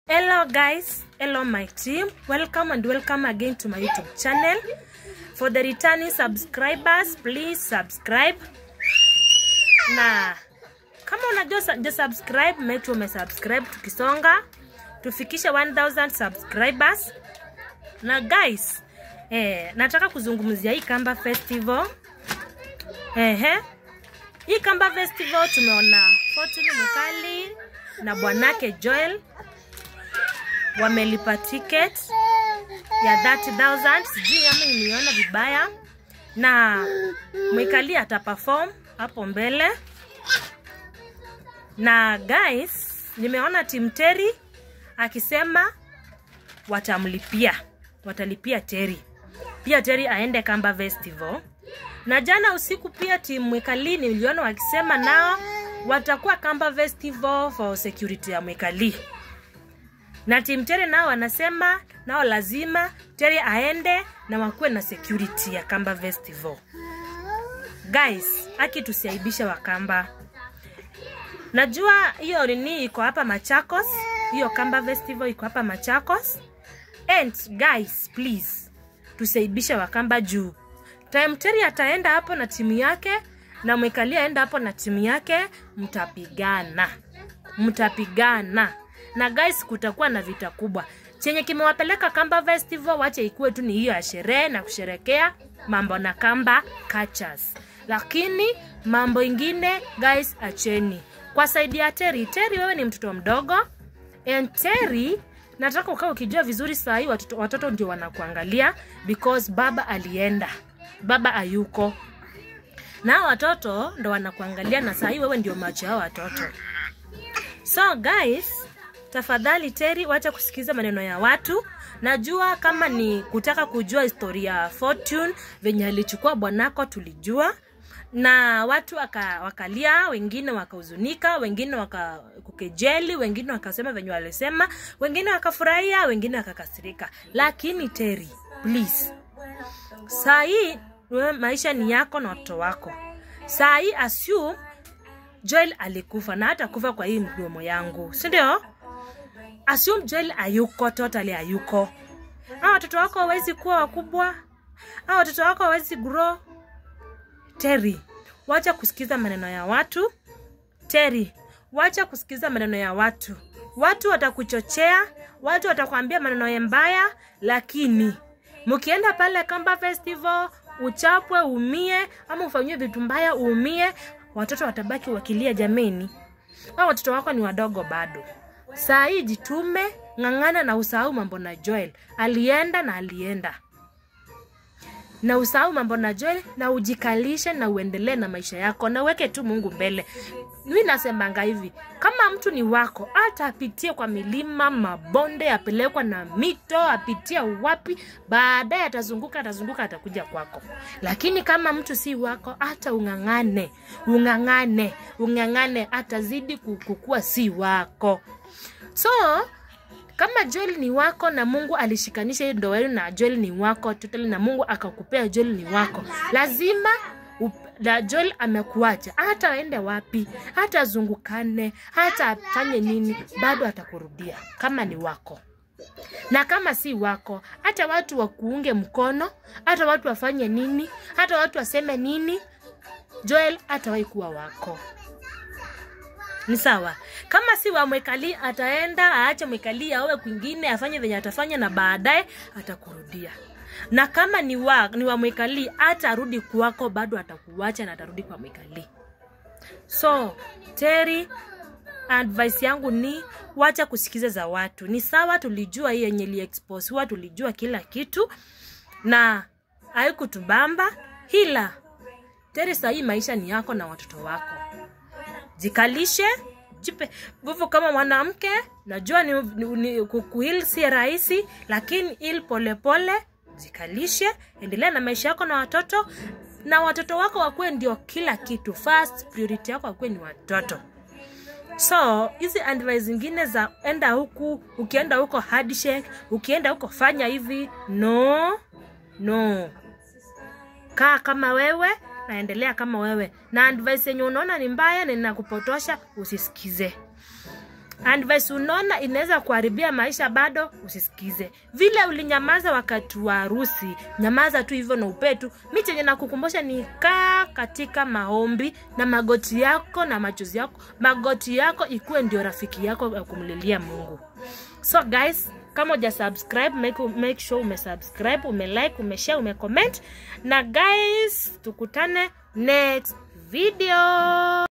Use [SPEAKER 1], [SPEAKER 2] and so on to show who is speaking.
[SPEAKER 1] Hello guys, hello my team, welcome and welcome again to my YouTube channel. For the returning subscribers, please subscribe. Na kama unajua subscribe, make sure umesubscribe tukisonga tufikishe 1000 subscribers. Na guys, nataka kuzungumzia hii Kamba Festival. Hii Kamba Festival tumeona Fortune Mkali na bwanake Joel wamelipa ticket ya 30,000. Sijui ama nimeona vibaya. Na Mwikali ataperform hapo mbele. Na guys, nimeona Team Terry akisema watalipia Terry. Pia Terry aende Kamba Festival. Na jana usiku pia Team Mwikali niliona wakisema nao watakuwa Kamba Festival for security ya Mwikali. Na Team Terry nao wanasema nao lazima Terry aende na wakuwe na security ya Kamba Festival. Guys, aki tusiaibisha Wakamba. Najua hiyo nini iko hapa Machakos. Hiyo Kamba Festival iko hapa Machakos. And guys, please tusiaibisha Wakamba juu Team Terry ataenda hapo na timu yake na Mwikali aenda hapo na timu yake, mtapigana. Na guys, kutakuwa na vita kubwa. Chenye kimewapeleka Kamba Festival wache ikuwe tu ni hiyo ya sherehe na kusherekea mambo na Kamba catchers. Lakini mambo ingine guys acheni. Kwa side ya Terry, wewe ni mtoto mdogo. And Terry, nataka ukae ukijua vizuri saa hii watoto ndio wanakuangalia because baba alienda. Baba ayuko. Na watoto ndio wanakuangalia na saa hii wewe ndio macho ya watoto. So guys, tafadhali Terry wacha kusikiza maneno ya watu. Najua kama ni kutaka kujua historia ya Fortune venye alichukua bwanako tulijua. Na watu wakalia, wengine wakahuzunika, wengine wakakukejeli, wengine wakasema venye walisema, wengine wakafurahia, wengine wakakasirika. Lakini Terry, please, saa hii maisha ni yako na watoto wako. Saa hii assume Joel alikufa na hata kufa kwa hii mdomo yangu, si ndio? Assume Joel ayuko, totally ayuko. Hao watoto wako hawezi kuwa wakubwa. Hao watoto wako hawezi grow. Terry, wacha kusikiza maneno ya watu. Terry, wacha kusikiza maneno ya watu. Watu watakuchochea, watu watakwambia maneno mbaya, lakini mkienda pale Kamba Festival uchapwe umie ama ufanywe vitu mbaya uumie, watoto watabaki wakilia jameni. Hao watoto wako ni wadogo bado. Saa hii jitume, ngangana na usahau mambo na Joel. Alienda. Na usahau mambo na Joel na ujikalishe na uendelee na maisha yako na weke tu Mungu mbele. Mimi nasemanga hivi, kama mtu ni wako, hata apitie kwa milima, mabonde, apelekwa na mito, apitie wapi, baadaye atazunguka atakuja kwako. Lakini kama mtu si wako, hata ungangane atazidi kukua si wako. So, kama Joel ni wako na Mungu alishikanisha hiyo ndoa yenu na Joel ni wako totally na Mungu akakupea Joel ni wako, lazima Joel amekuacha, hata aende wapi, hata azungukane, hata afanye nini, bado atakurudia kama ni wako. Na kama si wako, hata watu wakuunge mkono, hata watu wafanye nini, hata watu waseme nini, Joel hatawahi kuwa wako. Ni sawa. Kama si wa Mwikali ataenda, aache Mwikali awe kwingine, afanye venye atafanya na baadaye atakurudia. Na kama ni wa Mwikali atarudi kwako, bado atakuacha na atarudi kwa Mwikali. So, Terry, advice yangu ni wacha kusikiza za watu. Ni sawa tulijua hii yenye li expose, huwa tulijua kila kitu na haikutubamba. Hila Terry, saa hii maisha ni yako na watoto wako. Jikalishe, jipe nguvu kama mwanamke. Najua ni kukuhil si rahisi, lakini il pole. Jikalishe, endelea na maisha yako na watoto. Na watoto wako wakuwe ndio kila kitu. First priority yako wakuwe ni watoto. So, hizi advice zingine za enda huku, ukienda huko handshake, ukienda huko fanya hivi, no. Kaa kama wewe, naendelea kama wewe. Na advice yenye unaona ni mbaya na inakupotosha usisikize. Advice unaona inaweza kuharibia maisha bado usisikize. Vile ulinyamaza wakati wa harusi, nyamaza tu hivyo na upetu. Mimi chenye nakukumbusha ni kaa katika maombi na magoti yako na machozi yako. Magoti yako ikuwe ndio rafiki yako kumlilia Mungu. So guys, kama uja subscribe, make sure umesubscribe, umelike, umeshare, umecomment. Na guys, tukutane next video.